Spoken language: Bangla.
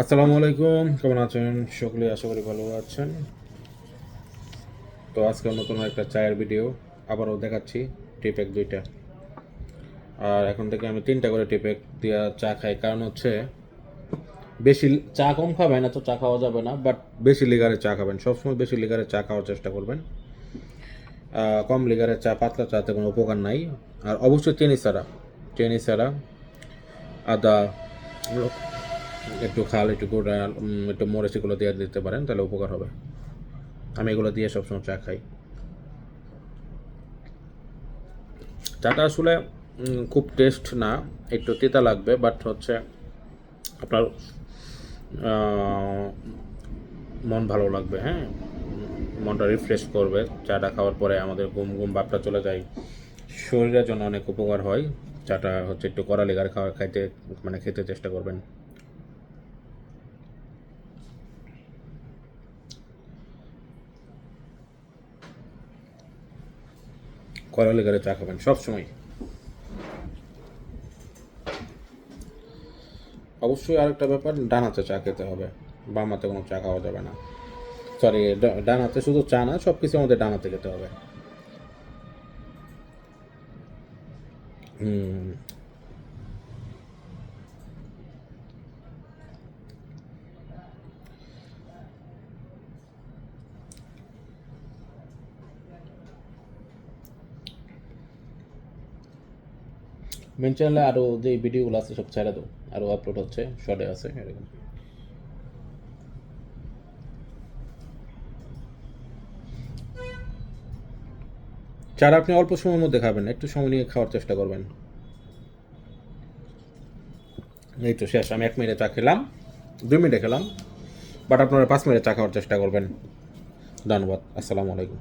আসসালামু আলাইকুম, কেমন আছেন সকলে? আশা করি ভালো আছেন। তো আজকে নতুন একটা চায়ের ভিডিও আবারও দেখাচ্ছি। টিপ্যাক দুইটা, আর এখন থেকে আমি 3টা করে টিপ্যাক দিয়া চা খাই। কারণ হচ্ছে বেশি চা কম খাবেন, এত চা খাওয়া যাবে না, বাট বেশি লিগারে চা খাবেন। সবসময় বেশি লিগারে চা খাওয়ার চেষ্টা করবেন। কম লিগারের চা, পাতলা চাতে কোনো উপকার নাই। আর অবশ্যই চিনি ছাড়া আদা, একটু খাল, একটু গুড়, একটু মরিচ এগুলো দিয়ে দিতে পারেন, তাহলে উপকার হবে। আমি এগুলো দিয়ে সবসময় চা খাই। চাটা আসলে খুব টেস্ট না, একটু তিতা লাগবে, বাট হচ্ছে আপনার মন ভালো লাগবে। হ্যাঁ, মনটা রিফ্রেশ করবে। চাটা খাওয়ার পরে আমাদের ঘুম ঘুম ভাবটা চলে যায়, শরীরের জন্য অনেক উপকার হয়। চাটা হচ্ছে একটু কড়া লিগার খেতে চেষ্টা করবেন। কড়া লিগারে চা খাবেন সবসময়। অবশ্যই আরেকটা ব্যাপার, ডান হাতে চা খেতে হবে, বাম হাতে কোনো চা খাওয়া যাবে না। সরি, ডান হাতে শুধু চা না, সব কিছু আমাদের ডান হাতে খেতে হবে। হুম। মেন চ্যানেলে আরও যে ভিডিওগুলো আছে সব ছেড়ে দাও, আরও আপলোড হচ্ছে, শর্টে আছে এরকম। চারা আপনি অল্প সময়ের মধ্যে খাবেন, একটু সময় নিয়ে খাওয়ার চেষ্টা করবেন। এই তো শেষ, আমি 1 মিনিটে চা খেলাম, 2 মিনিটে খেলাম, বাট আপনারা 5 মিনিটে চা খাওয়ার চেষ্টা করবেন। ধন্যবাদ, আসসালামু আলাইকুম।